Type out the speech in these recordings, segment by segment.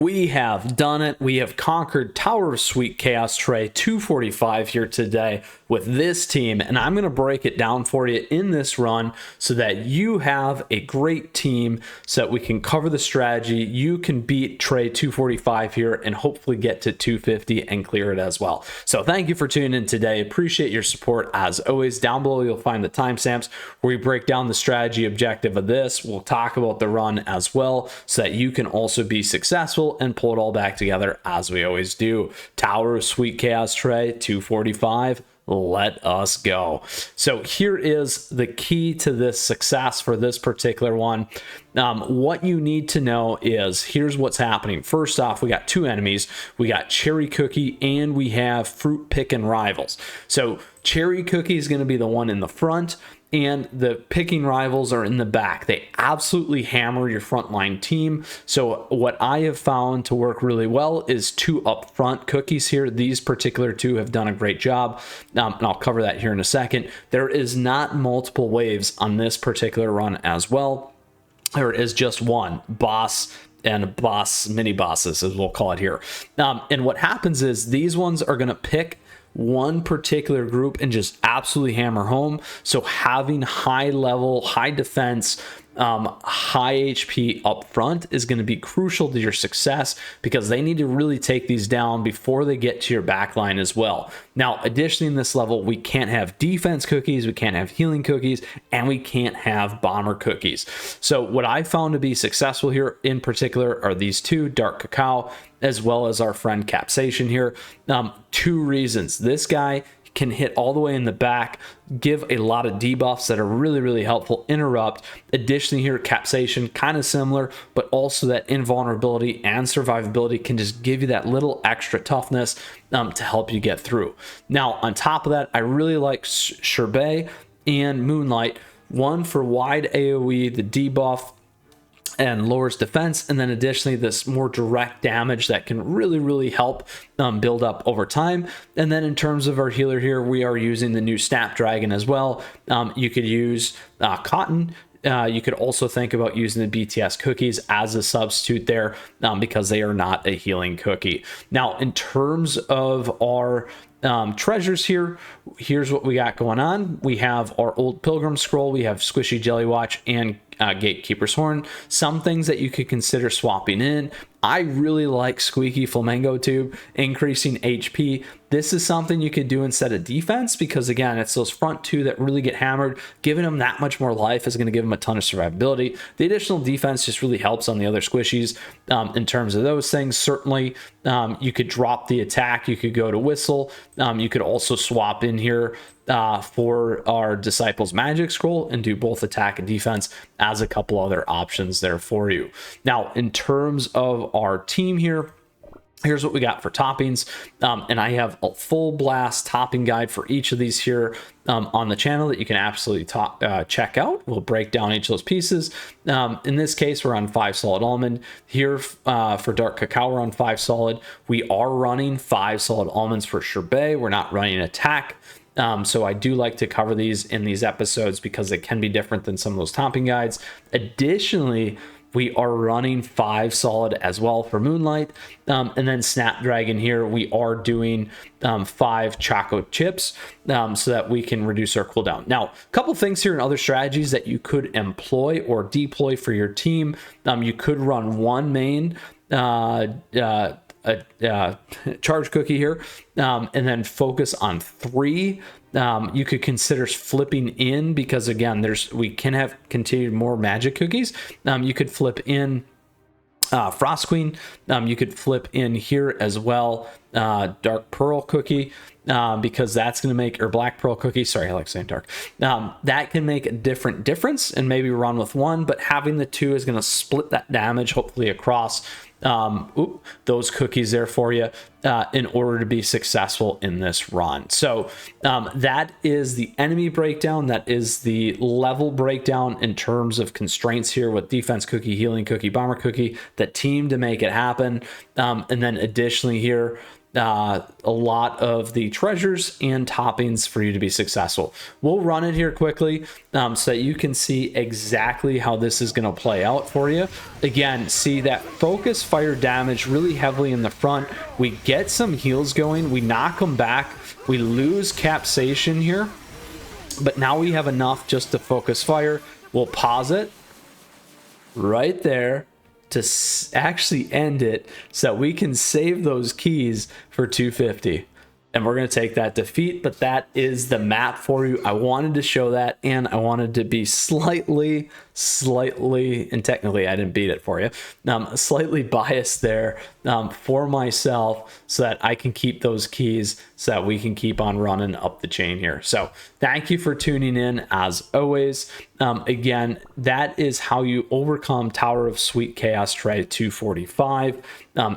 We have done it. We have conquered Tower of Sweet Chaos Tray 245 here today with this team, and I'm going to break it down for you in this run so that you have a great team so that we can cover the strategy. You can beat Tray 245 here and hopefully get to 250 and clear it as well. So thank you for tuning in today. Appreciate your support as always. Down below you'll find the timestamps where we break down the strategy objective of this. We'll talk about the run as well so that you can also be successful and pull it all back together as we always do. Tower of Sweet Chaos Tray 245. Let us go. So here is the key to this success for this particular one. What you need to know is here's what's happening. First off, we got two enemies. We got Cherry Cookie and we have Fruit Pickin' Rivals. So Cherry Cookie is going to be the one in the front, and the picking rivals are in the back. They absolutely hammer your frontline team. So what I have found to work really well is two up front cookies here. These particular two have done a great job, and I'll cover that here in a second. There is not multiple waves on this particular run as well. There is just one boss and boss, mini bosses as we'll call it here. And what happens is these ones are going to pick one particular group and just absolutely hammer home. So having high level, high defense, high HP up front is going to be crucial to your success because they need to really take these down before they get to your backline as well. Now, additionally, in this level, we can't have defense cookies, we can't have healing cookies, and we can't have bomber cookies. So what I found to be successful here in particular are these two, Dark Cacao, as well as our friend Capsation here. Two reasons. This guy can hit all the way in the back, give a lot of debuffs that are really helpful, interrupt. Additionally here, Capsation, kind of similar, but also that invulnerability and survivability can just give you that little extra toughness to help you get through. Now, on top of that, I really like Sherbet and Moonlight, one for wide AoE, the debuff, and lowers defense, and then additionally this more direct damage that can really help build up over time. And then in terms of our healer here, we are using the new Snapdragon as well. You could use Cotton. You could also think about using the BTS cookies as a substitute there because they are not a healing cookie. Now, in terms of our treasures here, here's what we got going on. We have our Old Pilgrim Scroll, we have Squishy Jelly Watch, and Gatekeeper's Horn. Some things that you could consider swapping in. I really like Squeaky Flamingo Tube, increasing HP. This is something you could do instead of defense because, again, it's those front two that really get hammered. Giving them that much more life is going to give them a ton of survivability. The additional defense just really helps on the other squishies in terms of those things. Certainly, you could drop the attack. You could go to Whistle. You could also swap in here for our Disciples Magic Scroll and do both attack and defense as a couple other options there for you. Now, in terms of our team here, here's what we got for toppings, and I have a full blast topping guide for each of these here on the channel that you can absolutely check out. We'll break down each of those pieces. In this case, we're on 5 solid almond. Here for Dark Cacao, we're on 5 solid. We are running 5 solid almonds for Sherbet. We're not running attack. So I do like to cover these in these episodes because it can be different than some of those topping guides. Additionally, we are running 5 solid as well for Moonlight. And then Snapdragon here, we are doing 5 Choco Chips so that we can reduce our cooldown. Now, a couple things here and other strategies that you could employ or deploy for your team. You could run 1 main charge cookie here, and then focus on 3. You could consider flipping in because, again, we can have continued more magic cookies. You could flip in Frost Queen. You could flip in here as well Dark Pearl Cookie because that's going to make, or Black Pearl Cookie, sorry, I like saying dark. That can make a difference and maybe run with 1, but having the 2 is going to split that damage hopefully across those cookies there for you in order to be successful in this run. So that is the enemy breakdown. That is the level breakdown in terms of constraints here with defense cookie, healing cookie, bomber cookie, the team to make it happen. And then additionally here, a lot of the treasures and toppings for you to be successful. We'll run it here quickly so that you can see exactly how this is going to play out for you. Again, see that focus fire damage really heavily in the front. We get some heals going, we knock them back, we lose capsation here, but now we have enough just to focus fire. We'll pause it right there to actually end it so that we can save those keys for 250. And we're going to take that defeat, but that is the map for you. I wanted to show that, and I wanted to be slightly, and technically I didn't beat it for you, slightly biased there for myself so that I can keep those keys so that we can keep on running up the chain here. So thank you for tuning in as always. Again, that is how you overcome Tower of Sweet Chaos Tray 245.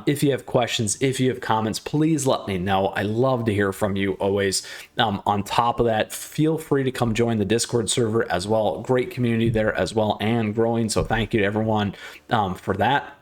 If you have questions, if you have comments, please let me know. I love to hear from you always. On top of that, feel free to come join the Discord server as well. Great community there as well and growing. So thank you to everyone for that.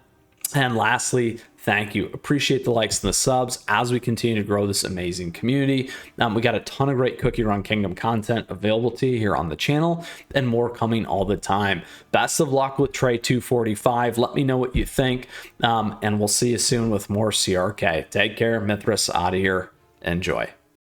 And lastly, thank you. Appreciate the likes and the subs as we continue to grow this amazing community. We got a ton of great Cookie Run Kingdom content available to you here on the channel and more coming all the time. Best of luck with Tray 245. Let me know what you think. And we'll see you soon with more CRK. Take care. Mythras out of here. Enjoy.